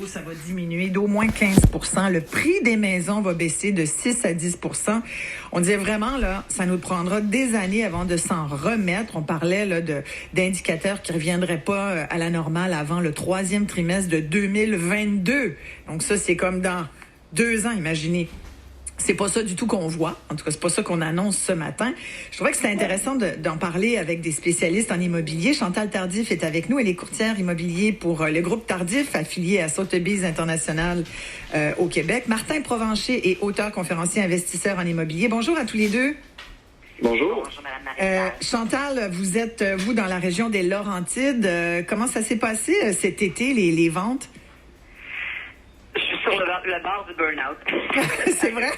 ça va diminuer d'au moins 15%. Le prix des maisons va baisser de 6 à 10%. On disait vraiment, là, ça nous prendra des années avant de s'en remettre. On parlait là, d'indicateurs qui ne reviendraient pas à la normale avant le troisième trimestre de 2022. Donc ça, c'est comme dans 2 ans, imaginez. C'est pas ça du tout qu'on voit. En tout cas, c'est pas ça qu'on annonce ce matin. Je trouvais que c'était intéressant d'en parler avec des spécialistes en immobilier. Chantal Tardif est avec nous. Elle est courtière immobilier pour le groupe Tardif, affilié à Sotheby's International au Québec. Martin Provencher est auteur, conférencier, investisseur en immobilier. Bonjour à tous les deux. Bonjour. Bonjour, Mme Maréchal. Chantal, vous êtes, vous, dans la région des Laurentides. Comment ça s'est passé cet été, les ventes? Je suis sur le bord du burn-out. C'est vrai?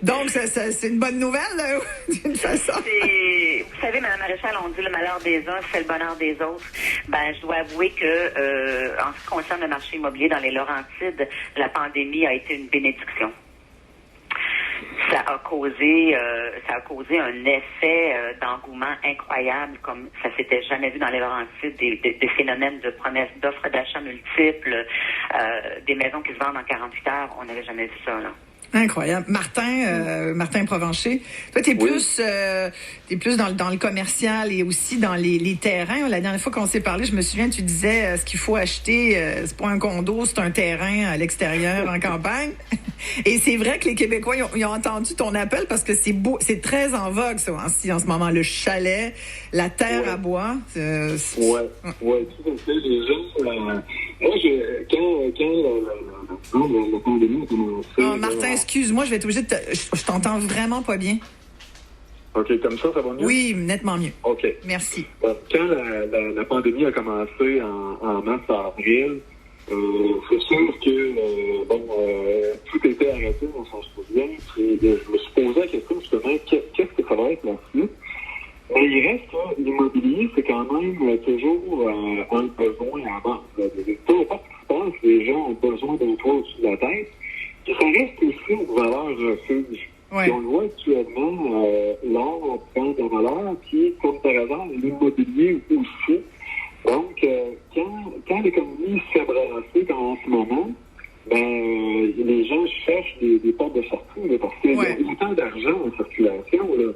Donc, c'est une bonne nouvelle, là, d'une façon. Vous savez, Mme Maréchal, on dit le malheur des uns fait le bonheur des autres. Je dois avouer que, en ce qui concerne le marché immobilier dans les Laurentides, la pandémie a été une bénédiction. Ça a causé un effet d'engouement incroyable, comme ça s'était jamais vu dans les Laurentides, des phénomènes de promesses d'offres d'achat multiples, des maisons qui se vendent en 48 heures. On n'avait jamais vu ça, là. Incroyable. Martin Provencher, toi, t'es plus dans le commercial et aussi dans les terrains. La dernière fois qu'on s'est parlé, je me souviens, tu disais ce qu'il faut acheter, c'est pas un condo, c'est un terrain à l'extérieur, en campagne. Et c'est vrai que les Québécois, ils ont entendu ton appel parce que c'est beau, c'est très en vogue, ça, en ce moment. Le chalet, la terre à bois. Oui, tout à fait. Les gens, moi, quand la pandémie a commencé... Oh, Martin, excuse-moi, je vais être obligée de je t'entends vraiment pas bien. OK, comme ça va mieux? Oui, nettement mieux. OK. Merci. Quand la pandémie a commencé en mars-avril, c'est sûr que tout était arrêté, on s'en souvient. Et je me suis posé la question justement, qu'est-ce que ça va être la suite? Mais il reste que l'immobilier, c'est quand même toujours un besoin à vendre. Peu importe ce qui se passe, les gens ont besoin d'un toit au-dessus de la tête. Et ça reste aussi une valeur refuge. Ouais. Et on le voit actuellement, l'or prend de valeur, qui est, comme par hasard, l'immobilier aussi. Donc, quand l'économie s'est brassée comme en ce moment, les gens cherchent des portes de sortie, parce qu'il y a autant d'argent en circulation, là.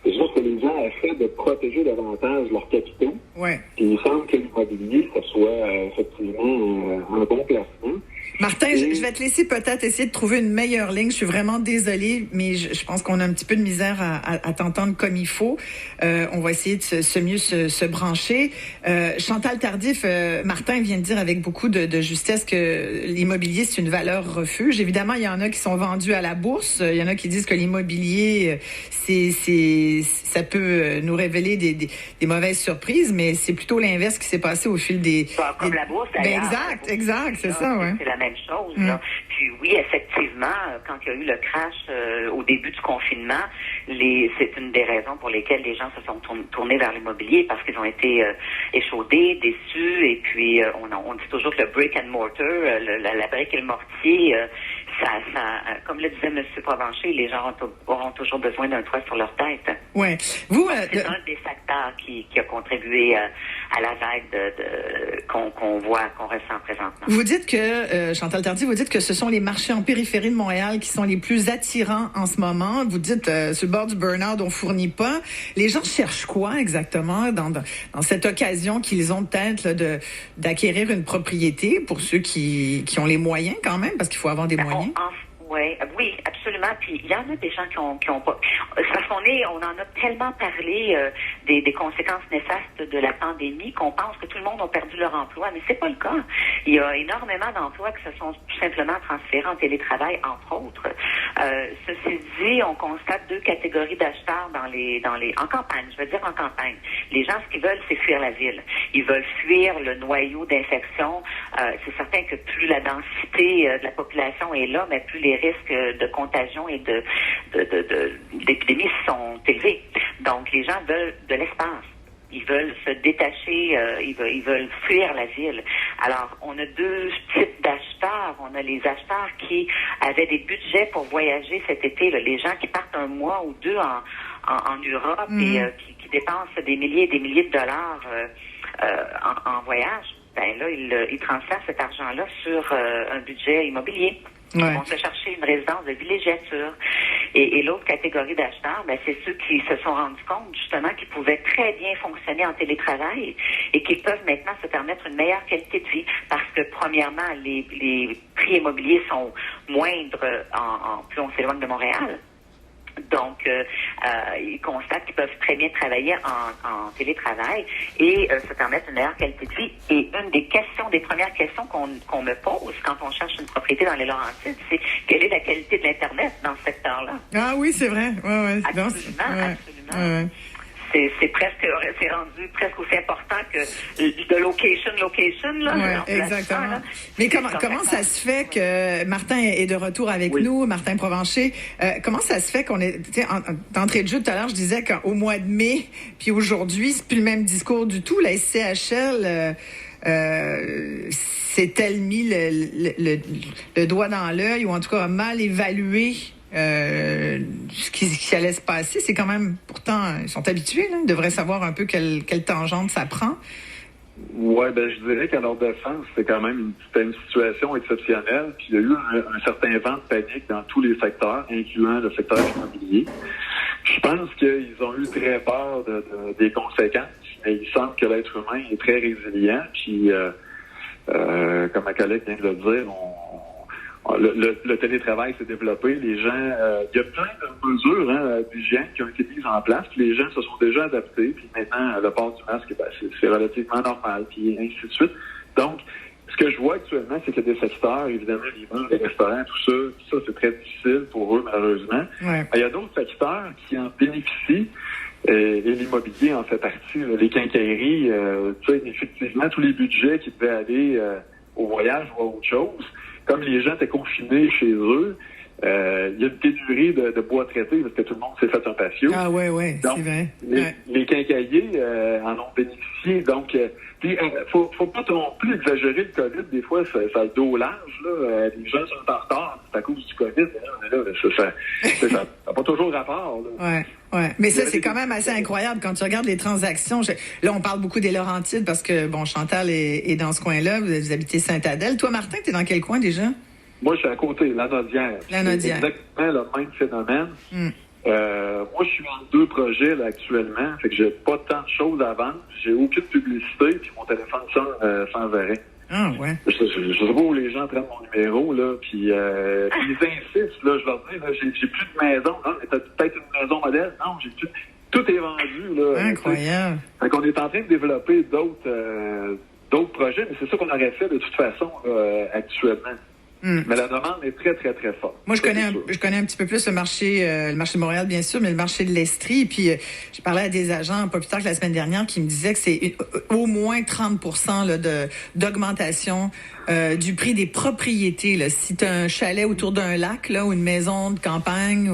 C'est juste que les gens essaient de protéger davantage leurs capitaux. Ouais. Puis il semble que l'immobilier, ça soit effectivement un bon placement. Martin, je vais te laisser peut-être essayer de trouver une meilleure ligne. Je suis vraiment désolée, mais je pense qu'on a un petit peu de misère à t'entendre comme il faut. On va essayer de mieux se brancher. Chantal Tardif, Martin vient de dire avec beaucoup de justesse que l'immobilier, c'est une valeur refuge. Évidemment, il y en a qui sont vendus à la bourse. Il y en a qui disent que l'immobilier, ça peut nous révéler des mauvaises surprises, mais c'est plutôt l'inverse qui s'est passé au fil des... Comme la bourse, d'ailleurs. Exact, c'est ça, ouais. C'est la même chose, là. Puis oui, effectivement, quand il y a eu le crash au début du confinement, c'est une des raisons pour lesquelles les gens se sont tournés vers l'immobilier, parce qu'ils ont été échaudés, déçus, et puis on dit toujours que le brick and mortar, la brique et le mortier, comme le disait M. Provencher, les gens auront toujours besoin d'un toit sur leur tête. Ouais. C'est un des facteurs qui a contribué à la vague qu'on voit, qu'on ressent présentement. Vous dites que, Chantal Tardif, vous dites que ce sont les marchés en périphérie de Montréal qui sont les plus attirants en ce moment. Vous dites, sur le bord du burn-out, on fournit pas. Les gens cherchent quoi exactement dans cette occasion qu'ils ont peut-être là, d'acquérir une propriété pour ceux qui ont les moyens quand même, parce qu'il faut avoir des moyens? Oui, absolument. Puis il y en a des gens qui ont pas. C'est parce on en a tellement parlé des conséquences néfastes de la pandémie qu'on pense que tout le monde a perdu leur emploi, mais c'est pas le cas. Il y a énormément d'emplois qui se sont tout simplement transférés en télétravail, entre autres. Ceci dit, on constate 2 catégories d'acheteurs en campagne. Je veux dire en campagne. Les gens, ce qu'ils veulent, c'est fuir la ville. Ils veulent fuir le noyau d'infection. C'est certain que plus la densité de la population est là, mais plus les risques de contagion et d'épidémie sont élevés. Donc, les gens veulent de l'espace. Ils veulent se détacher, ils veulent fuir la ville. Alors, on a 2 types d'acheteurs. On a les acheteurs qui avaient des budgets pour voyager cet été, là, les gens qui partent 1 mois ou 2 en Europe et qui dépensent des milliers et des milliers de dollars en voyage. ben là, ils transfèrent cet argent-là sur un budget immobilier. Ils vont se chercher une résidence de villégiature. Et l'autre catégorie d'acheteurs, ben, c'est ceux qui se sont rendus compte, justement, qu'ils pouvaient très bien fonctionner en télétravail et qui peuvent maintenant se permettre une meilleure qualité de vie parce que, premièrement, les prix immobiliers sont moindres plus on s'éloigne de Montréal. Donc, ils constatent qu'ils peuvent très bien travailler en télétravail et se permettre une meilleure qualité de vie. Et une des premières questions qu'on me pose quand on cherche une propriété dans les Laurentides, c'est quelle est la qualité de l'Internet dans ce secteur-là? Ah oui, c'est vrai. Absolument. Ouais. C'est rendu presque aussi important que de location, là. Ouais, exactement. Là. Mais comment ça se fait que Martin est de retour avec nous, Martin Provencher, comment ça se fait qu'on est, d'entrée de jeu tout à l'heure, je disais qu'au mois de mai, puis aujourd'hui, c'est plus le même discours du tout. La SCHL, s'est-elle mis le doigt dans l'œil, ou en tout cas a mal évalué ce qui allait se passer. C'est quand même, pourtant, ils sont habitués, là, ils devraient savoir un peu quelle tangente ça prend. Oui, je dirais qu'à leur défense, c'était quand même une situation exceptionnelle. Puis il y a eu un certain vent de panique dans tous les secteurs, incluant le secteur immobilier. Je pense qu'ils ont eu très peur des conséquences. Mais il semble que l'être humain est très résilient. Puis, comme ma collègue vient de le dire, le télétravail s'est développé. Les gens, il y a plein de mesures d'hygiène qui ont été mises en place. Puis les gens se sont déjà adaptés. Puis maintenant, le port du masque, c'est relativement normal. Puis ainsi de suite. Donc, ce que je vois actuellement, c'est qu'il y a des secteurs, évidemment, les bars, les restaurants, tout ça, c'est très difficile pour eux, malheureusement. Ouais. Il y a d'autres secteurs qui en bénéficient. Et l'immobilier en fait partie. Là, les quincailleries, effectivement, tous les budgets qui devaient aller au voyage ou à autre chose, comme les gens étaient confinés chez eux, il y a une pénurie de bois traité parce que tout le monde s'est fait un patio. Ah ouais, donc, c'est vrai. Les quincailliers en ont bénéficié. Donc, faut pas non plus exagérer le COVID. Des fois, ça a le dos large. Là. Les gens sont en retard. C'est à cause du COVID. Ça n'a pas toujours rapport. Là. Ouais. Mais ça, c'est quand même assez incroyable quand tu regardes les transactions. Là, on parle beaucoup des Laurentides parce que, Chantal est dans ce coin-là. Vous habitez Sainte-Adèle. Toi, Martin, t'es dans quel coin déjà? Moi, je suis à côté, la Nodière. La Nodière. C'est exactement le même phénomène. Moi, je suis en 2 projets là, actuellement. Fait que j'ai pas tant de choses à vendre. J'ai aucune publicité, puis mon téléphone sonne sans arrêt. Ah ouais. Je sais pas où les gens prennent mon numéro, là, puis ils insistent, là, je leur dis, là, j'ai plus de maison. Non, mais t'as peut-être une maison modèle? Non, j'ai plus. Tout est vendu, là. Incroyable. Fait qu'on est en train de développer d'autres projets, mais c'est ça qu'on aurait fait de toute façon, là, actuellement. Mais la demande est très, très, très forte. Moi, je connais un petit peu plus le marché de Montréal, bien sûr, mais le marché de l'Estrie. Puis, j'ai parlé à des agents, pas plus tard que la semaine dernière, qui me disaient que c'est au moins 30% là, d'augmentation du prix des propriétés. Là. Si tu as un chalet autour d'un lac là, ou une maison de campagne,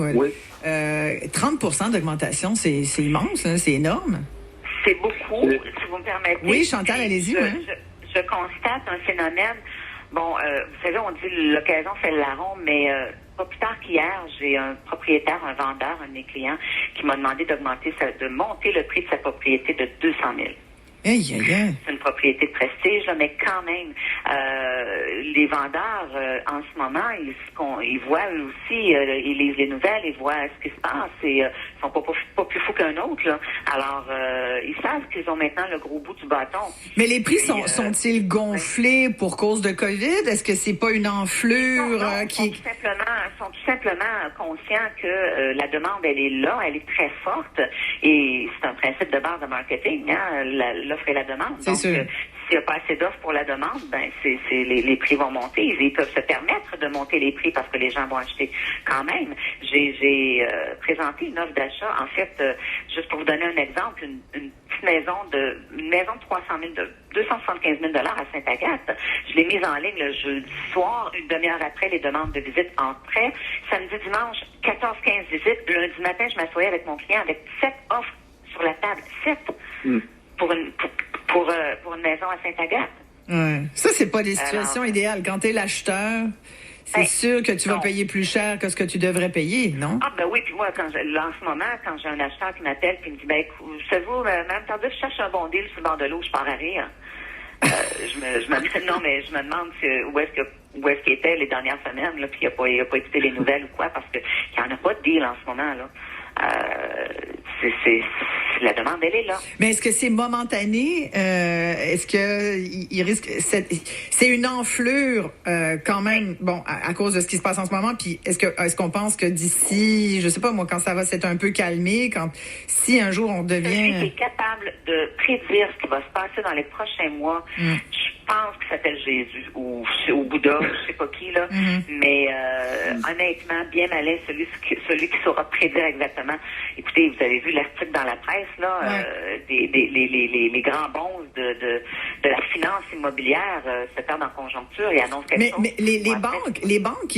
30% d'augmentation, c'est immense, hein, c'est énorme. C'est beaucoup, si vous me permettez. Oui, Chantal, allez-y. Je constate un phénomène. Bon, vous savez, on dit l'occasion fait le larron, mais pas plus tard qu'hier, j'ai un propriétaire, un vendeur, un de mes clients, qui m'a demandé de monter le prix de sa propriété de 200 000. C'est une propriété de prestige, là, mais quand même, les vendeurs, en ce moment, ils voient eux aussi, ils lisent les nouvelles, ils voient ce qui se passe et ils sont pas plus fous qu'un autre. Là. Alors, ils savent qu'ils ont maintenant le gros bout du bâton. Mais les prix sont-ils gonflés pour cause de COVID? Est-ce que c'est pas une enflure qui... sont tout simplement conscients que la demande, elle est là, elle est très forte et c'est un principe de base de marketing, hein, l'offre et la demande. C'est sûr. S'il n'y a pas assez d'offres pour la demande, les prix vont monter. Ils peuvent se permettre de monter les prix parce que les gens vont acheter quand même. J'ai présenté une offre d'achat. En fait, juste pour vous donner un exemple, une petite maison de 300 000, 275 000 à Sainte-Agathe. Je l'ai mise en ligne le jeudi soir, une demi-heure après, les demandes de visite entraient. Samedi, dimanche, 14-15 visites. Lundi matin, je m'assoyais avec mon client avec 7 offres sur la table. 7 pour une maison à Sainte-Agathe. Ouais. Ça, c'est pas des situations idéales. Quand t'es l'acheteur, c'est sûr que tu vas payer plus cher que ce que tu devrais payer, non? Ah, oui, puis moi, en ce moment, quand j'ai un acheteur qui m'appelle et me dit, savez-vous, Mme Tardif, je cherche un bon deal sur le bord de l'eau, je pars à rire. Je me demande où est-ce qu'il était les dernières semaines, là, puis il a pas écouté les nouvelles ou quoi, parce que il n'y en a pas de deal en ce moment, là. La demande, elle est là. Mais est-ce que c'est momentané? Est-ce que il risque... C'est une enflure quand même, bon, à cause de ce qui se passe en ce moment, puis est-ce qu'on pense que d'ici, je sais pas moi, quand ça va s'être un peu calmé, si un jour on devient... Celui qui est capable de prédire ce qui va se passer dans les prochains mois, je pense qu'il s'appelle Jésus ou Bouddha, je sais pas qui, là, mais honnêtement, bien malin, celui qui saura prédire exactement. Écoutez, vous avez vu l'article dans la presse, là, les grands bons de la finance immobilière se perdent en conjoncture et annoncent quelque chose. Mais les banques,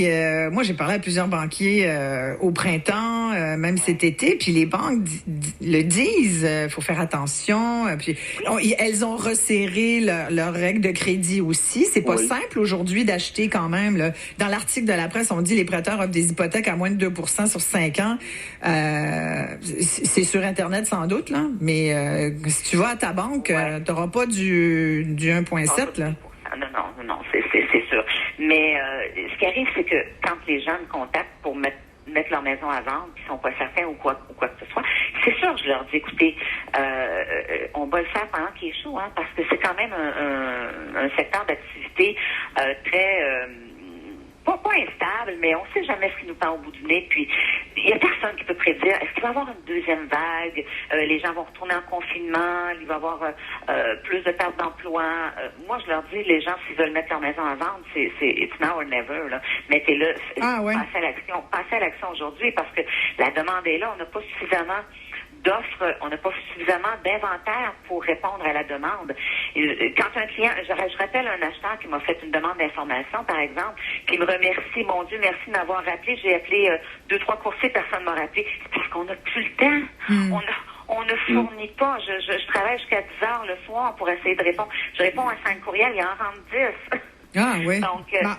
moi j'ai parlé à plusieurs banquiers au printemps, même cet été, puis les banques le disent, faut faire attention, puis elles ont resserré leurs règles de crédit aussi. C'est pas simple aujourd'hui d'acheter quand même, là. Dans l'article de la presse, on dit les prêteurs offrent des hypothèques à moins de 2% sur 5 ans. C'est sur Internet sans doute, là, mais si tu vas à ta banque, t'auras pas du 1,7, là. Non, c'est sûr. Mais ce qui arrive, c'est que quand les gens me contactent pour mettre leur maison à vendre, puis ils sont pas certains ou quoi que ce soit, c'est sûr, je leur dis, écoutez, on va le faire pendant qu'il est chaud, hein, parce que c'est quand même un secteur d'activité très... pas instable, mais on sait jamais ce qui nous pend au bout du nez. Puis, il y a personne qui peut prédire. Est-ce qu'il va y avoir une deuxième vague? Les gens vont retourner en confinement? Il va y avoir plus de pertes d'emploi? Moi, je leur dis, les gens, s'ils veulent mettre leur maison à vendre, c'est it's now or never, là. Mettez-le. Passez à l'action aujourd'hui, parce que la demande est là. On n'a pas suffisamment d'offres, on n'a pas suffisamment d'inventaire pour répondre à la demande. Quand un client, je rappelle un acheteur qui m'a fait une demande d'information, par exemple, qui me remercie, mon Dieu, merci de m'avoir rappelé, j'ai appelé 2-3 coursiers, personne ne m'a rappelé. C'est parce qu'on n'a plus le temps. On ne fournit pas. Je travaille jusqu'à 10 heures le soir pour essayer de répondre. Je réponds à 5 courriels, il en rentre 10. Ah oui.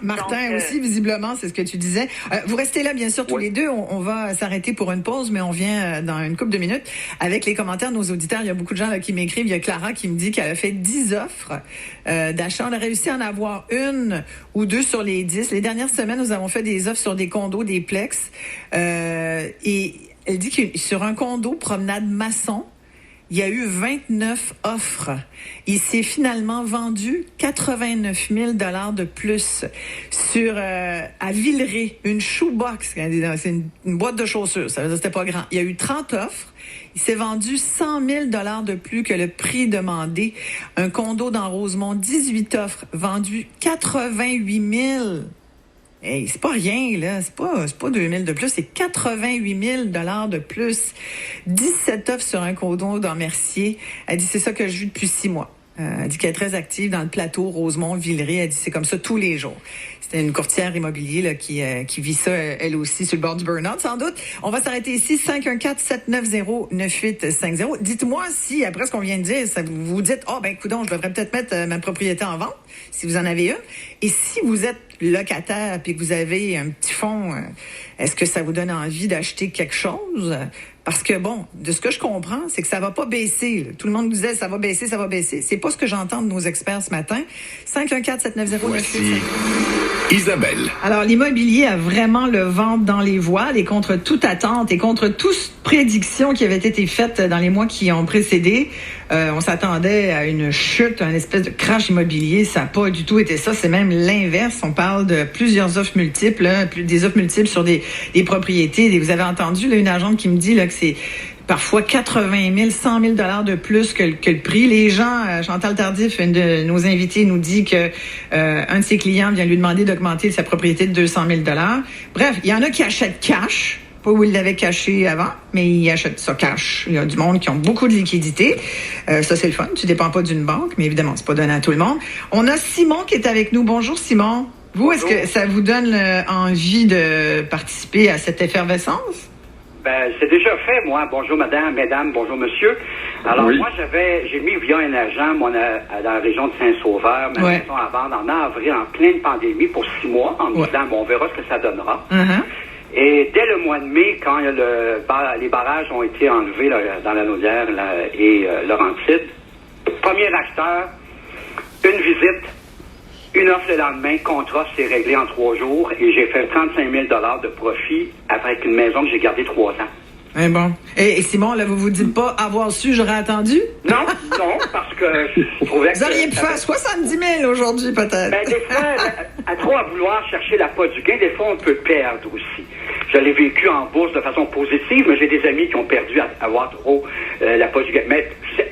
Martin aussi, visiblement, c'est ce que tu disais. Vous restez là, bien sûr, tous les deux. On va s'arrêter pour une pause, mais on vient dans une couple de minutes avec les commentaires de nos auditeurs. Il y a beaucoup de gens là, qui m'écrivent. Il y a Clara qui me dit qu'elle a fait 10 offres d'achat. On a réussi à en avoir une ou deux sur les 10. Les dernières semaines, nous avons fait des offres sur des condos, des plex. Et elle dit que sur un condo, promenade Masson, il y a eu 29 offres. Il s'est finalement vendu 89 000 $ de plus sur à Villeray, une shoebox, c'est une boîte de chaussures, ça veut dire c'était pas grand. Il y a eu 30 offres. Il s'est vendu 100 000 $ de plus que le prix demandé. Un condo dans Rosemont, 18 offres, vendu 88 000. Hey, c'est pas rien, là. C'est pas 2 000 de plus, c'est 88 000 $ de plus. 17 offres sur un condo dans Mercier. Elle dit, c'est ça que je vis depuis 6 mois. Elle dit qu'elle est très active dans le plateau, Rosemont, Villeray. Elle dit, c'est comme ça tous les jours. C'était une courtière immobilier là, qui vit ça, elle aussi, sur le bord du burn-out, sans doute. On va s'arrêter ici, 514-790-9850. Dites-moi si, après ce qu'on vient de dire, ça vous dites, coudonc, je devrais peut-être mettre ma propriété en vente, si vous en avez une. Et si vous êtes locataire puis que vous avez un petit fonds, est-ce que ça vous donne envie d'acheter quelque chose? Parce que, bon, de ce que je comprends, c'est que ça va pas baisser. Là. Tout le monde nous disait, ça va baisser, ça va baisser. C'est pas ce que j'entends de nos experts ce matin. 514-790-9850. Isabelle. Alors, l'immobilier a vraiment le vent dans les voiles et contre toute attente et contre toute prédiction qui avait été faite dans les mois qui ont précédé, on s'attendait à une chute, une espèce de crash immobilier. Ça n'a pas du tout été ça. C'est même l'inverse. On parle de plusieurs offres multiples, des offres multiples sur des propriétés. Et vous avez entendu là, une agente qui me dit là, que c'est parfois 80 000, 100 000 $ de plus que le prix. Les gens, Chantal Tardif, une de nos invités, nous dit que un de ses clients vient lui demander d'augmenter sa propriété de 200 000 $. Bref, il y en a qui achètent cash, pas où ils l'avaient caché avant, mais ils achètent ça cash. Il y a du monde qui ont beaucoup de liquidités. Ça, c'est le fun. Tu dépends pas d'une banque, mais évidemment, c'est pas donné à tout le monde. On a Simon qui est avec nous. Bonjour, Simon. Vous, est-ce que ça vous donne envie de participer à cette effervescence? Ben, c'est déjà fait, moi. Bonjour, mesdames, bonjour, monsieur. Alors, moi, j'ai mis via un agent, dans la région de Saint-Sauveur, ma maison à vendre en avril, en pleine pandémie, pour 6 mois, en me disant, on verra ce que ça donnera. Et dès le mois de mai, quand les barrages ont été enlevés là, dans la Naudière et Laurentide, premier acheteur, une visite, une offre le lendemain, contrat s'est réglé en 3 jours et j'ai fait 35 000 $ de profit avec une maison que j'ai gardée 3 ans. Eh bon. Et Simon, là, vous dites pas avoir su, j'aurais attendu? Non, parce que je trouvais que... Vous auriez pu faire 70 000 aujourd'hui, peut-être. Ben, des fois, à trop à vouloir chercher la pas du gain, des fois, on peut perdre aussi. Je l'ai vécu en bourse de façon positive, mais j'ai des amis qui ont perdu à avoir trop la pas du gain. Mais c'est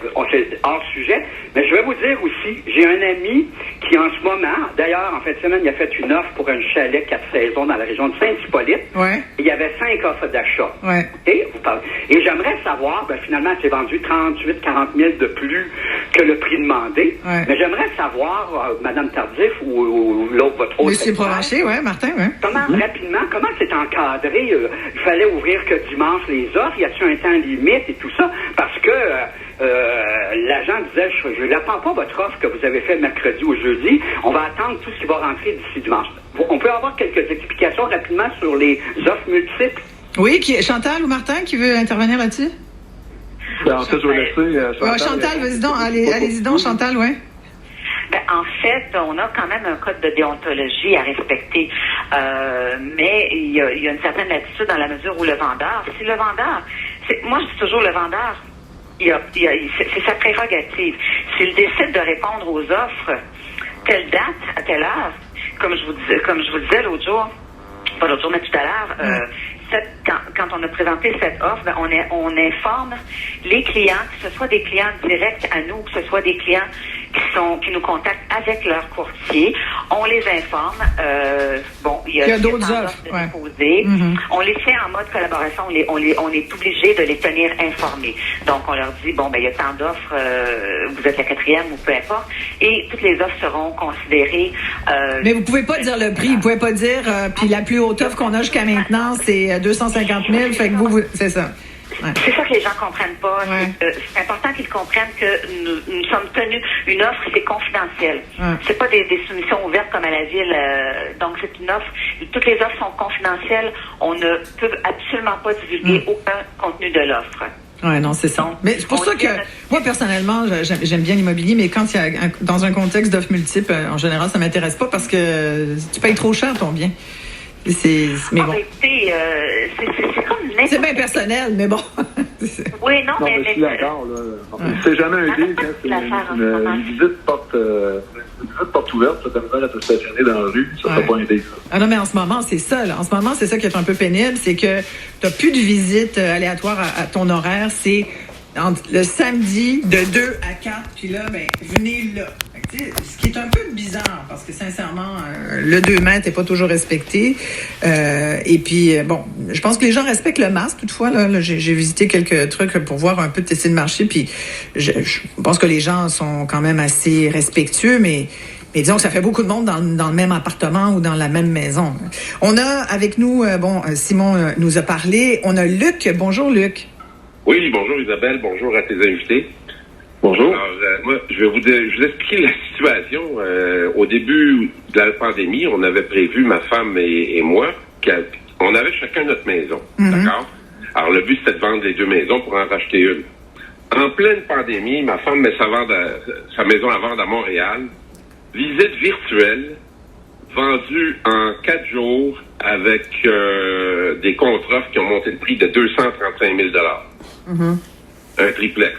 hors sujet. Mais je vais vous dire aussi, j'ai un ami qui, en ce moment, d'ailleurs, en fin de semaine, il a fait une offre pour un chalet 4 saisons dans la région de Saint-Hippolyte. Ouais. Il y avait 5 offres d'achat. Ouais. Et j'aimerais savoir, finalement, c'est vendu 38, 40 000 de plus que le prix demandé. Ouais. Mais j'aimerais savoir, Mme Tardif ou l'autre, votre autre... Monsieur Provencher, oui, Martin, oui. Rapidement, comment c'est encadré? Il fallait ouvrir que dimanche les offres. Y a-t-il un temps limite et tout ça? Parce que l'agent disait, je n'attends pas votre offre que vous avez fait mercredi ou jeudi. On va attendre tout ce qui va rentrer d'ici dimanche. On peut avoir quelques explications rapidement sur les offres multiples? Oui, Chantal ou Martin qui veut intervenir là-dessus? En fait, je vais laisser Chantal, vas-y donc. Allez-y donc, Chantal, oui. Ben, en fait, on a quand même un code de déontologie à respecter, mais il y a une certaine latitude dans la mesure où le vendeur, si le vendeur, moi je dis toujours le vendeur, c'est sa prérogative. S'il décide de répondre aux offres, telle date, à telle heure, comme je vous disais l'autre jour, pas l'autre jour, mais tout à l'heure, quand on a présenté cette offre, on informe les clients, que ce soit des clients directs à nous, que ce soit des clients qui nous contactent avec leur courtier. On les informe. Il y a d'autres offres déposées. Mm-hmm. On les fait en mode collaboration. On est obligé de les tenir informés. Donc, on leur dit, il y a tant d'offres, vous êtes la 4e ou peu importe. Et toutes les offres seront considérées. Mais vous pouvez pas dire le prix. Vous pouvez pas dire, puis la plus haute offre qu'on a jusqu'à maintenant, c'est 250 000. Fait que vous c'est ça. Ouais. C'est ça que les gens comprennent pas. Ouais. C'est important qu'ils comprennent que nous sommes tenus. Une offre, c'est confidentiel. Ouais. C'est pas des soumissions ouvertes comme à la ville. Donc, c'est une offre. Toutes les offres sont confidentielles. On ne peut absolument pas divulguer aucun contenu de l'offre. Oui, non, c'est ça. Donc, mais c'est pour ça que, moi, personnellement, j'aime bien l'immobilier, mais quand il y a dans un contexte d'offres multiples, en général, ça m'intéresse pas parce que tu payes trop cher ton bien. Mais bon. C'est comme n'importe. C'est bien personnel, mais bon. Oui, non, mais je suis d'accord, là. C'est jamais un deal quand c'est une visite porte ouverte, ça t'amène à te stationner dans la rue, ça sera pas un deal. Ah non, mais en ce moment, c'est ça, là. En ce moment, c'est ça qui est un peu pénible, c'est que t'as plus de visites aléatoires à ton horaire, c'est le samedi de 2 à 4, puis là, venez là. Ce qui est un peu bizarre, parce que sincèrement, le 2 mètres n'est pas toujours respecté. Et puis, je pense que les gens respectent le masque. Toutefois, là, j'ai visité quelques trucs pour voir un peu tester le marché, puis je pense que les gens sont quand même assez respectueux, mais disons que ça fait beaucoup de monde dans le même appartement ou dans la même maison. On a avec nous, Simon nous a parlé, on a Luc. Bonjour, Luc. Oui, bonjour Isabelle, bonjour à tes invités. Bonjour. Alors, moi, je vais vous expliquer la situation. Au début de la pandémie, on avait prévu, ma femme et moi, qu'on avait chacun notre maison. Mm-hmm. D'accord? Alors, le but, c'était de vendre les 2 maisons pour en racheter une. En pleine pandémie, ma femme met sa maison à vendre à Montréal. Visite virtuelle, vendue en 4 jours avec des contre-offres qui ont monté le prix de 235 000 $. Mm-hmm. Un triplex.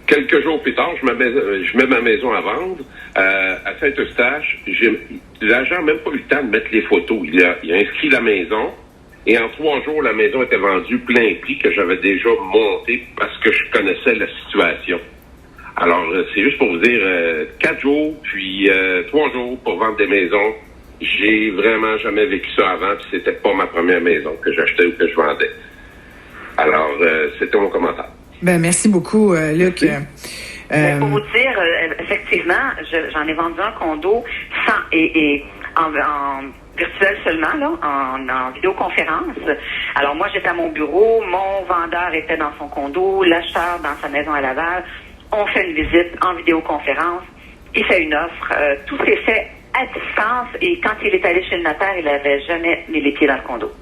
Quelques jours plus tard, je mets ma maison à vendre à Saint-Eustache. L'agent n'a même pas eu le temps de mettre les photos. Il a inscrit la maison et en 3 jours, la maison était vendue plein prix que j'avais déjà monté parce que je connaissais la situation. Alors, c'est juste pour vous dire, 4 jours, puis 3 jours pour vendre des maisons. J'ai vraiment jamais vécu ça avant, puis c'était pas ma première maison que j'achetais ou que je vendais. Alors, c'était mon commentaire. Merci beaucoup, Luc. Pour vous dire, effectivement, j'en ai vendu un condo en virtuel seulement, là, en vidéoconférence. Alors moi, j'étais à mon bureau, mon vendeur était dans son condo, l'acheteur dans sa maison à Laval. On fait une visite en vidéoconférence, il fait une offre, tout s'est fait à distance et quand il est allé chez le notaire, il n'avait jamais mis les pieds dans le condo.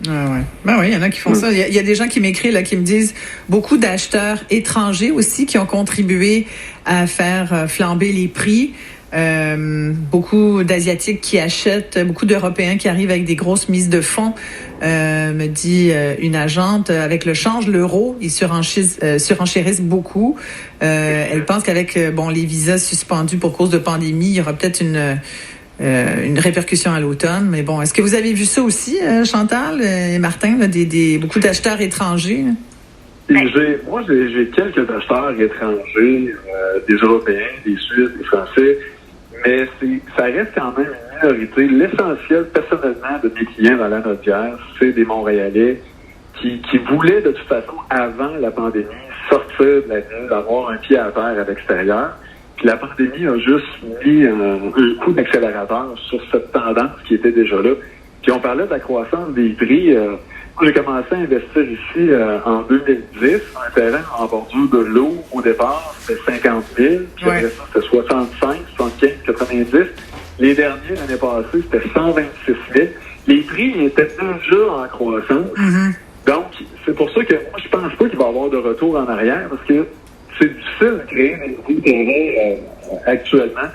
Ah ouais. Ben oui, il y en a qui font ça. Il y a des gens qui m'écrivent là, qui me disent beaucoup d'acheteurs étrangers aussi qui ont contribué à faire flamber les prix. Beaucoup d'Asiatiques qui achètent, beaucoup d'Européens qui arrivent avec des grosses mises de fonds. Me dit une agente, avec le change, l'euro, ils surenchérissent beaucoup. Elle pense qu'avec les visas suspendus pour cause de pandémie, il y aura peut-être une répercussion à l'automne. Mais bon, est-ce que vous avez vu ça aussi, Chantal et Martin, là, beaucoup d'acheteurs étrangers? J'ai quelques acheteurs étrangers, des Européens, des Suisses, des Français, mais ça reste quand même une minorité. L'essentiel, personnellement, de mes clients dans la Naudière, c'est des Montréalais qui voulaient de toute façon, avant la pandémie, sortir de la ville, avoir un pied à terre à l'extérieur. Puis la pandémie a juste mis un coup d'accélérateur sur cette tendance qui était déjà là. Puis on parlait de la croissance des prix. J'ai commencé à investir ici en 2010. Un terrain en bordure de l'eau, au départ, c'était 50 000. Puis après ça, c'était 65, 75, 90. Les derniers, l'année passée, c'était 126 000. Les prix étaient déjà en croissance. Mm-hmm. Donc, c'est pour ça que moi, je pense pas qu'il va y avoir de retour en arrière, parce que c'est difficile de créer des nouveaux terrains actuellement.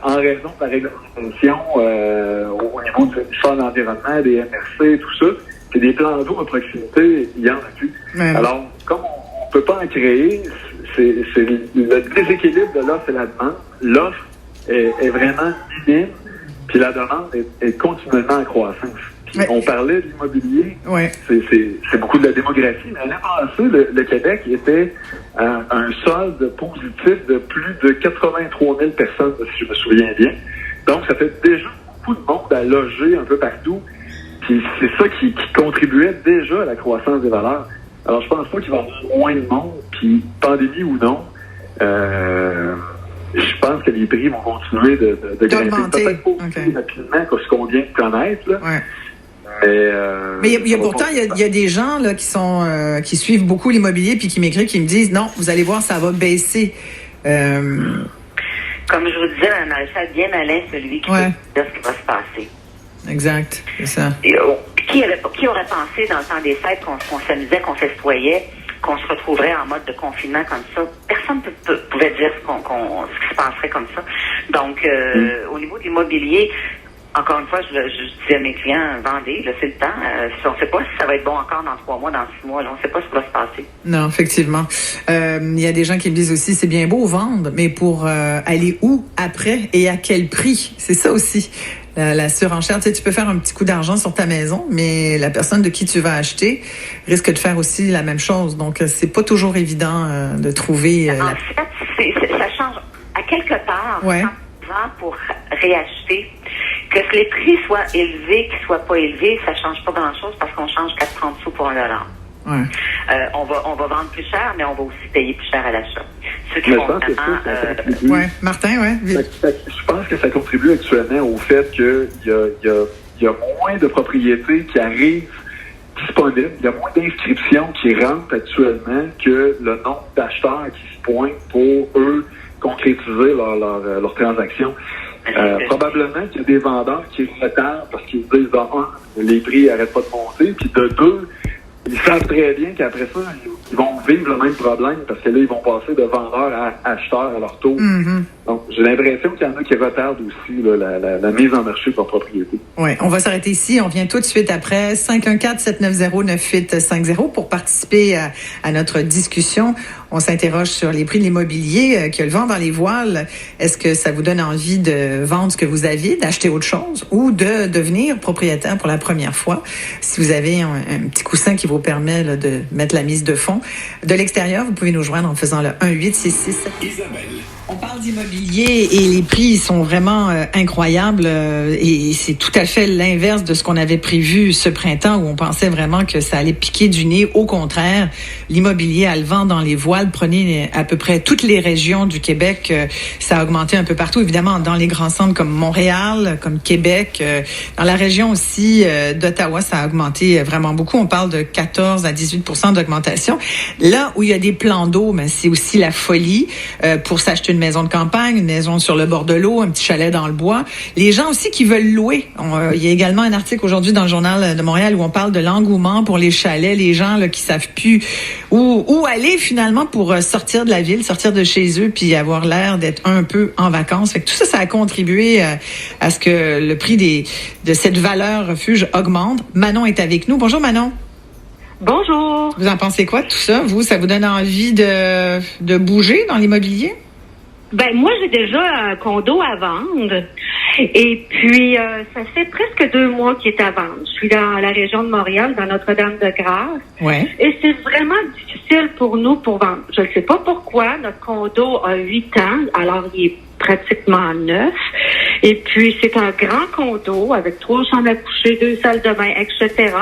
En raison de la réglementation au niveau du Fonds d'environnement, des MRC, tout ça. C'est des plans d'eau à proximité, il y en a plus. Même. Alors, comme on ne peut pas en créer, c'est le déséquilibre de l'offre et la demande. L'offre est vraiment minime, puis la demande est continuellement en croissance. Puis on parlait de l'immobilier, c'est beaucoup de la démographie, mais l'année passée, le Québec était un solde positif de plus de 83 000 personnes, si je me souviens bien. Donc, ça fait déjà beaucoup de monde à loger un peu partout. Puis c'est ça qui contribuait déjà à la croissance des valeurs. Alors, je pense pas qu'il va y avoir moins de monde, puis pandémie ou non, je pense que les prix vont continuer de grimper. Peut-être pas aussi rapidement que ce qu'on vient de connaître, là. Ouais. Mais il y a pourtant, il y a des gens là qui suivent beaucoup l'immobilier puis qui m'écrivent, qui me disent non, vous allez voir, ça va baisser. Comme je vous disais, un maréchal bien malin, celui qui peut dire ce qui va se passer. Exact, c'est ça. Qui aurait pensé dans le temps des fêtes qu'on s'amusait, qu'on festoyait, qu'on se retrouverait en mode de confinement comme ça? Personne ne pouvait dire ce qui se passerait comme ça. Donc, au niveau de l'immobilier, encore une fois, je dis à mes clients, vendez, là, c'est le temps. On ne sait pas si ça va être bon encore dans 3 mois, dans 6 mois. Là, on ne sait pas ce qui va se passer. Non, effectivement. Il y a des gens qui me disent aussi, c'est bien beau vendre, mais pour aller où, après, et à quel prix? C'est ça aussi. La surenchère, tu sais, tu peux faire un petit coup d'argent sur ta maison, mais la personne de qui tu vas acheter risque de faire aussi la même chose. Donc, c'est pas toujours évident de trouver... En fait, ça change à quelque part pour réacheter. Que les prix soient élevés, qu'ils soient pas élevés, ça change pas grand-chose parce qu'on change 4,30 sous pour $1. Ouais. On va vendre plus cher, mais on va aussi payer plus cher à l'achat. Ceux qui font vraiment... Martin, je pense que ça contribue actuellement au fait qu'il y a moins de propriétés qui arrivent disponibles. Il y a moins d'inscriptions qui rentrent actuellement que le nombre d'acheteurs qui se pointent pour, eux, concrétiser leur transaction. Probablement qu'il y a des vendeurs qui retardent parce qu'ils se disent, les prix n'arrêtent pas de monter, puis de 2, ils savent très bien qu'après ça, ils vont vivre le même problème parce que là, ils vont passer de vendeurs à acheteurs à leur tour. Mm-hmm. Donc, j'ai l'impression qu'il y en a qui retardent aussi là, la mise en marché de leur propriété. Oui, on va s'arrêter ici. On vient tout de suite après 514-790-9850 pour participer à notre discussion. On s'interroge sur les prix de l'immobilier, qui a le vent dans les voiles. Est-ce que ça vous donne envie de vendre ce que vous aviez, d'acheter autre chose ou de devenir propriétaire pour la première fois? Si vous avez un petit coussin qui vous permet là, de mettre la mise de fond. De l'extérieur, vous pouvez nous joindre en faisant le 1-866. Isabelle. On parle d'immobilier et les prix sont vraiment incroyables et c'est tout à fait l'inverse de ce qu'on avait prévu ce printemps où on pensait vraiment que ça allait piquer du nez. Au contraire, l'immobilier a le vent dans les voiles. global, prenez à peu près toutes les régions du Québec, ça a augmenté un peu partout. Évidemment, dans les grands centres comme Montréal, comme Québec, dans la région aussi d'Ottawa, ça a augmenté vraiment beaucoup. On parle de 14 à 18% d'augmentation. Là où il y a des plans d'eau, mais c'est aussi la folie pour s'acheter une maison de campagne, une maison sur le bord de l'eau, un petit chalet dans le bois. Les gens aussi qui veulent louer. Il y a également un article aujourd'hui dans le Journal de Montréal où on parle de l'engouement pour les chalets, les gens là, qui savent plus où aller finalement pour sortir de la ville, sortir de chez eux, puis avoir l'air d'être un peu en vacances. Fait que tout ça, ça a contribué à ce que le prix de cette valeur refuge augmente. Manon est avec nous. Bonjour Manon. Bonjour. Vous en pensez quoi de tout ça? Vous, ça vous donne envie de bouger dans l'immobilier? Ben moi, j'ai déjà un condo à vendre. Et puis, ça fait presque 2 mois qu'il est à vendre. Je suis dans la région de Montréal, dans Notre-Dame-de-Grâce. Ouais. Et c'est vraiment difficile pour nous pour vendre. Je ne sais pas pourquoi. Notre condo a 8 ans, alors il est pratiquement neuf. Et puis, c'est un grand condo avec 3 chambres à coucher, 2 salles de bain, etc.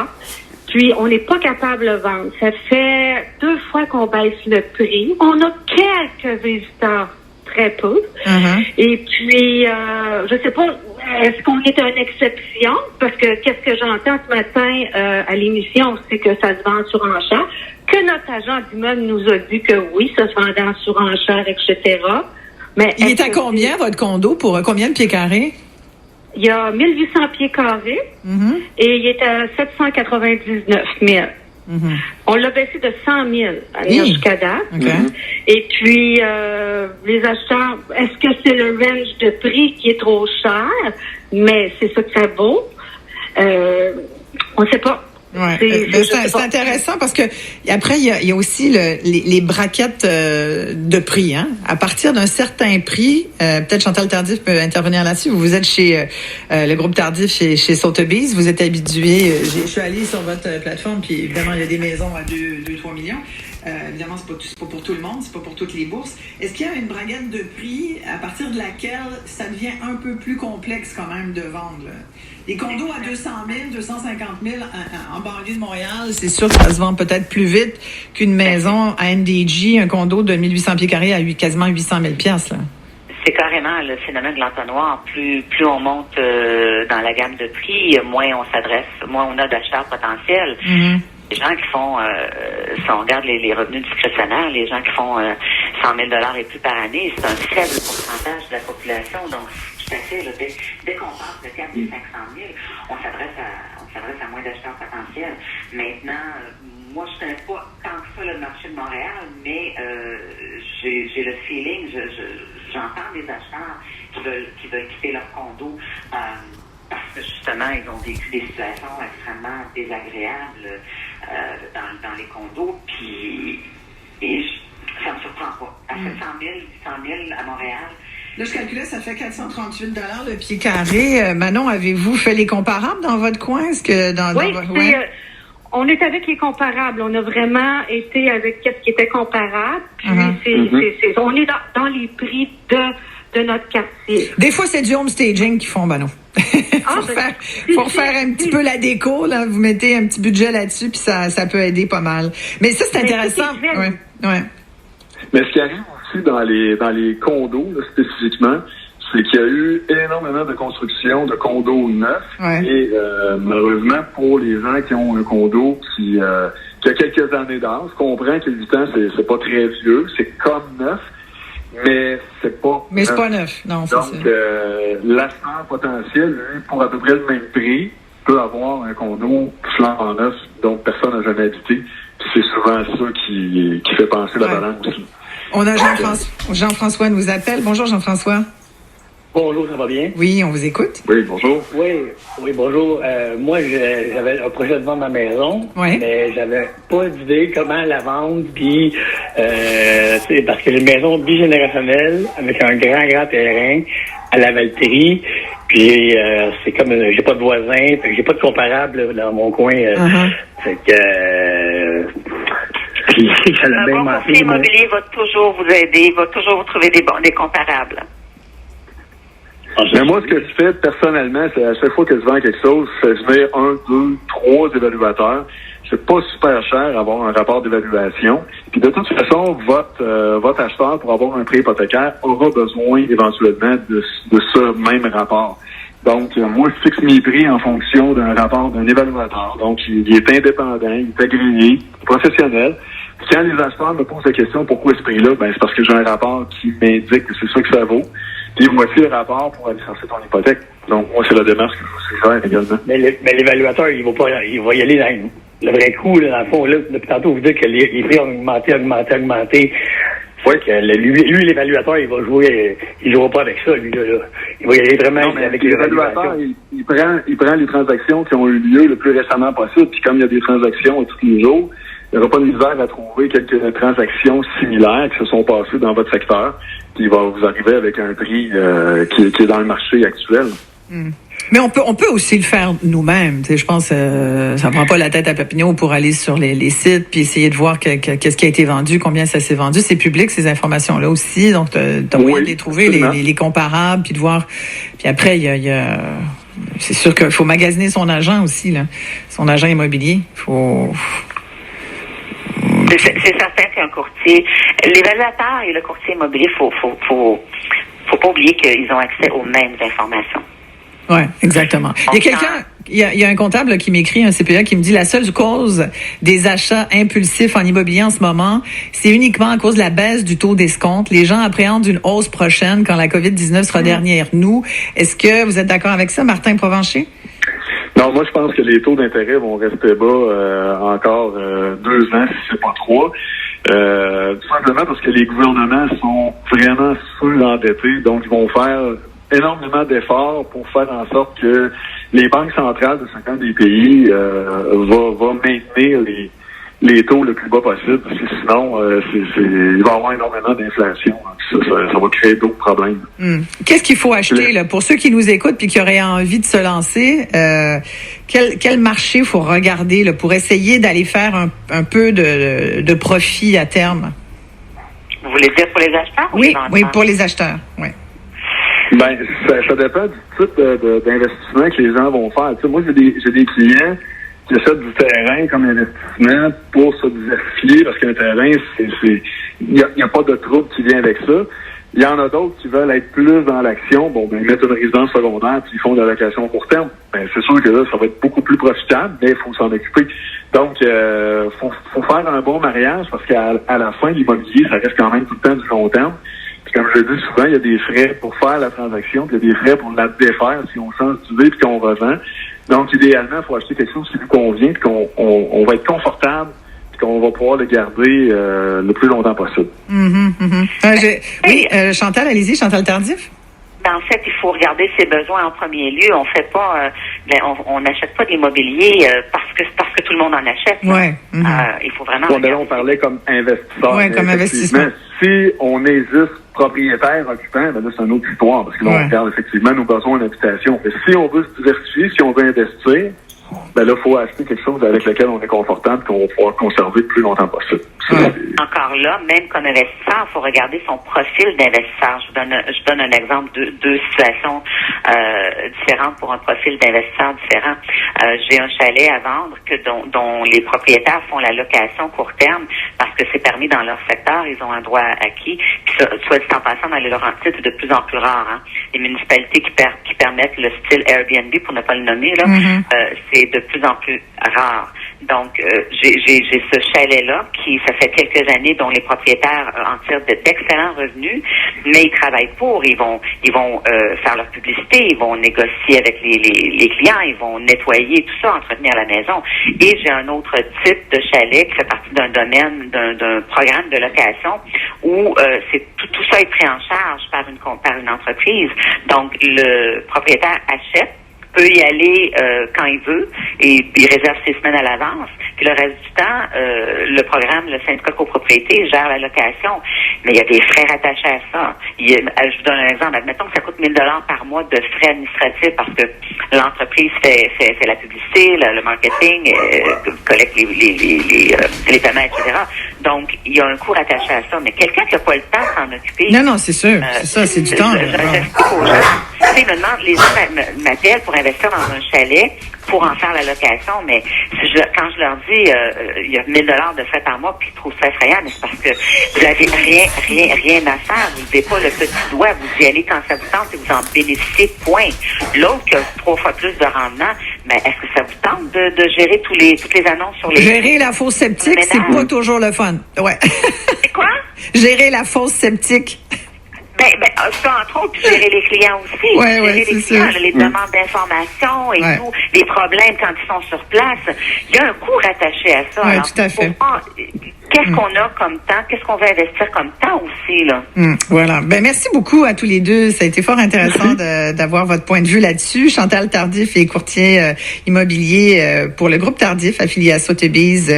Puis, on n'est pas capable de le vendre. Ça fait 2 fois qu'on baisse le prix. On a quelques visiteurs. Très peu. Uh-huh. Et puis, je sais pas, est-ce qu'on est une exception? Parce que qu'est-ce que j'entends ce matin à l'émission, c'est que ça se vend sur enchère. Que notre agent d'immeuble nous a dit que oui, ça se vendait en surenchère, etc. Mais il est à combien, votre condo, pour combien de pieds carrés? Il y a 1800 pieds carrés et il est à 799 000. Mm-hmm. On l'a baissé de 100 000 jusqu'à date. Okay. Et puis, les acheteurs, est-ce que c'est le range de prix qui est trop cher? Mais c'est ça que ça vaut. On ne sait pas. Ouais. C'est intéressant parce que après il y a aussi les braquettes de prix. Hein. À partir d'un certain prix, peut-être Chantal Tardif peut intervenir là-dessus. Vous êtes chez le groupe Tardif chez Sotheby's. Vous êtes habitué. Je suis allée sur votre plateforme, puis évidemment il y a des maisons à 2-3 millions. Évidemment, c'est pas pour tout le monde, c'est pas pour toutes les bourses. Est-ce qu'il y a une braquette de prix à partir de laquelle ça devient un peu plus complexe quand même de vendre? Là? Les condos à 200 000, 250 000 en banlieue de Montréal, c'est sûr que ça se vend peut-être plus vite qu'une maison à NDG, un condo de 1800 pieds carrés à quasiment 800 000 $. Là. C'est carrément le phénomène de l'entonnoir. Plus on monte dans la gamme de prix, moins on s'adresse, moins on a d'acheteurs potentiels. Mm-hmm. Les gens qui font, si on regarde les revenus discrétionnaires, les gens qui font 100 000 $ et plus par année, c'est un faible pourcentage de la population. Donc, tout à fait, là, dès qu'on passe le cap des 500 000, on s'adresse à moins d'acheteurs potentiels. Maintenant, moi, je connais pas tant que ça le marché de Montréal, mais j'ai le feeling, j'entends des acheteurs qui veulent quitter leur condo. Parce que justement, ils ont vécu des situations extrêmement désagréables dans les condos, puis ça ne me surprend pas. À 700 000, 800 000 à Montréal. Là, je calculais, ça fait 438 $ le pied carré. Manon, avez-vous fait les comparables dans votre coin? Est-ce que oui, on est avec les comparables. On a vraiment été avec ce qui était comparable. Puis on est dans les prix de notre quartier. Des fois, c'est du home staging qu'ils font, Manon. Pour faire un petit peu la déco, là, vous mettez un petit budget là-dessus, puis ça peut aider pas mal. Mais ça, c'est intéressant. Ouais. Mais ce qui arrive aussi dans les condos, là, spécifiquement, c'est qu'il y a eu énormément de construction de condos neufs. Ouais. Et malheureusement, pour les gens qui ont un condo qui a quelques années d'âge, je comprends que 8 ans, c'est pas très vieux, c'est comme neuf. Mais c'est pas neuf. Non, c'est donc, ça. l'acheteur potentiel, lui, pour à peu près le même prix, peut avoir un condo flambant neuf dont personne n'a jamais habité. Puis c'est souvent ça qui fait pencher la balance aussi. On a Jean-François nous appelle. Bonjour Jean-François. Bonjour, ça va bien? Oui, on vous écoute. Oui, bonjour. Oui, bonjour. Moi, j'avais un projet de vendre ma maison, mais j'avais pas d'idée comment la vendre, puis c'est parce que j'ai une maison bigénérationnelle avec un grand terrain à la Valterie, puis c'est comme j'ai pas de voisins, puis j'ai pas de comparable là, dans mon coin. Fait que puis ça l'a bien manqué. L'immobilier va toujours vous aider, va toujours vous trouver des comparables. Mais moi, ce que je fais personnellement, c'est à chaque fois que je vends quelque chose, je fais venir 1, 2, 3 évaluateurs. C'est pas super cher avoir un rapport d'évaluation. Puis de toute façon, votre acheteur, pour avoir un prêt hypothécaire, aura besoin éventuellement de ce même rapport. Donc, moi, je fixe mes prix en fonction d'un rapport d'un évaluateur. Donc, il est indépendant, il est agréé, professionnel. Puis quand les acheteurs me posent la question pourquoi ce prix-là, ben c'est parce que j'ai un rapport qui m'indique que c'est ça que ça vaut. Puis voici le rapport pour aller chercher ton hypothèque. Donc, moi, c'est la démarche que je vous suggère également. Mais l'évaluateur, il va y aller dans le vrai coup, là, dans le fond. Là, depuis tantôt, vous dites que les prix ont augmenté. Oui, que lui, l'évaluateur, il jouera pas avec ça, lui, là. Il va y aller vraiment avec l'évaluateur. Il prend les transactions qui ont eu lieu le plus récemment possible. Puis comme il y a des transactions tous les jours, il n'y aura pas de misère à trouver quelques transactions similaires qui se sont passées dans votre secteur. Puis il va vous arriver avec un prix qui est dans le marché actuel. Mais on peut aussi le faire nous-mêmes. Je pense ça prend pas la tête à Papineau pour aller sur les sites puis essayer de voir qu'est-ce qui a été vendu, combien ça s'est vendu. C'est public, ces informations-là aussi. Donc, t'as moyen de les trouver, les comparables, puis de voir. Puis après, il y a c'est sûr qu'il faut magasiner son agent aussi, là. Son agent immobilier. C'est certain qu'un courtier, l'évaluateur et le courtier immobilier, faut pas oublier qu'ils ont accès aux mêmes informations. Oui, exactement. Il y a un comptable qui m'écrit, un CPA, qui me dit la seule cause des achats impulsifs en immobilier en ce moment, c'est uniquement à cause de la baisse du taux d'escompte. Les gens appréhendent une hausse prochaine quand la COVID-19 sera derrière nous. Est-ce que vous êtes d'accord avec ça, Martin Provencher? Non, moi, je pense que les taux d'intérêt vont rester bas encore 2 ans, si c'est pas 3. Tout simplement parce que les gouvernements sont vraiment surendettés, donc ils vont faire énormément d'efforts pour faire en sorte que les banques centrales de chacun des pays va maintenir les taux le plus bas possible, parce que sinon, il va y avoir énormément d'inflation. Ça va créer d'autres problèmes. Qu'est-ce qu'il faut acheter là pour ceux qui nous écoutent et qui auraient envie de se lancer? Quel marché faut regarder là, pour essayer d'aller faire un peu de profit à terme? Vous voulez dire pour les acheteurs? Oui, pour les acheteurs. Oui. Ben, ça dépend du type d'investissement que les gens vont faire. Tu sais, moi, j'ai des clients qui achètent du terrain comme investissement pour se diversifier, parce qu'un terrain, il n'y a pas de trouble qui vient avec ça. Il y en a d'autres qui veulent être plus dans l'action. Bon, ben, ils mettent une résidence secondaire puis ils font de la location à court terme. Ben, c'est sûr que là, ça va être beaucoup plus profitable, mais il faut s'en occuper. Donc, faut faire un bon mariage, parce qu'à la fin, l'immobilier, ça reste quand même tout le temps du long terme. Puis comme je le dis souvent, il y a des frais pour faire la transaction, puis il y a des frais pour la défaire si on change d'idée puis qu'on revend. Donc, idéalement, il faut acheter quelque chose qui nous convient, puis qu'on va être confortable, puis qu'on va pouvoir le garder le plus longtemps possible. Chantal, allez-y, Chantal Tardif. En fait, il faut regarder ses besoins en premier lieu. On fait pas, on n'achète pas d'immobilier parce que tout le monde en achète. Ouais. Il faut vraiment. On parlait comme investisseur. Oui, comme investissement. Si on est juste propriétaire occupant, ben là c'est une autre histoire, parce que là on regarde effectivement nos besoins d'habitation. Mais si on veut se diversifier, si on veut investir, ben là, il faut acheter quelque chose avec lequel on est confortable, qu'on va pouvoir conserver le plus longtemps possible. Encore là, même comme investisseur, il faut regarder son profil d'investisseur. Je donne un exemple de deux situations différentes pour un profil d'investisseur différent. J'ai un chalet à vendre dont les propriétaires font la location court terme parce que c'est permis dans leur secteur, ils ont un droit acquis. Puis, soit dit en passant, dans les Laurentides, c'est de plus en plus rare. Hein. Les municipalités qui permettent le style Airbnb, pour ne pas le nommer, là, c'est de plus en plus rare. Donc, j'ai ce chalet-là qui, ça fait quelques années, dont les propriétaires en tirent d'excellents revenus, mais ils travaillent pour. Ils vont faire leur publicité, ils vont négocier avec les clients, ils vont nettoyer, tout ça, entretenir la maison. Et j'ai un autre type de chalet qui fait partie d'un domaine, d'un programme de location où tout ça est pris en charge par une entreprise. Donc, le propriétaire achète, peut y aller quand il veut et il réserve 6 semaines à l'avance. Puis le reste du temps, le programme, le syndicat copropriété gère la location. Mais il y a des frais rattachés à ça. Je vous donne un exemple. Admettons que ça coûte 1 000 $ par mois de frais administratifs parce que l'entreprise fait la publicité, le marketing, collecte les paiements, etc. Donc, il y a un coût rattaché à ça. Mais quelqu'un qui n'a pas le temps de s'en occuper... Non, c'est sûr. C'est ça, c'est du temps. J'explique aux gens. Tu sais, me demande, les gens m'appellent pour investir dans un chalet pour en faire la location, mais quand je leur dis il y a 1 000 $ de frais par mois, puis ils trouvent ça effrayant, mais c'est parce que vous n'avez rien à faire. Vous n'avez pas le petit doigt. Vous y allez quand ça vous tente et vous en bénéficiez, point. L'autre qui a 3 fois plus de rendement, mais est-ce que ça vous tente de gérer toutes les annonces sur les... Gérer la fosse septique, c'est pas toujours le fun. Ouais. C'est quoi? Gérer la fosse septique. Ben, ça, entre autres, puis gérer les clients aussi. Gérer les clients, les demandes d'informations et tout, les problèmes quand ils sont sur place. Il y a un coût rattaché à ça. Oui, alors, tout à fait. Qu'est-ce qu'on a comme temps? Qu'est-ce qu'on veut investir comme temps aussi, là? Voilà. Ben, merci beaucoup à tous les deux. Ça a été fort intéressant d'avoir votre point de vue là-dessus. Chantal Tardif est courtier immobilier pour le groupe Tardif, affilié à Sotheby's.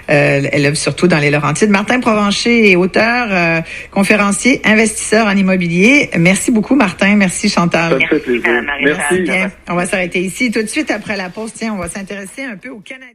Elle œuvre surtout dans les Laurentides. Martin Provencher est auteur, conférencier, investisseur en immobilier. Merci beaucoup, Martin. Merci, Chantal. Ça me fait plaisir. Merci. Bien. On va s'arrêter ici. Tout de suite après la pause, tiens, on va s'intéresser un peu au Canada.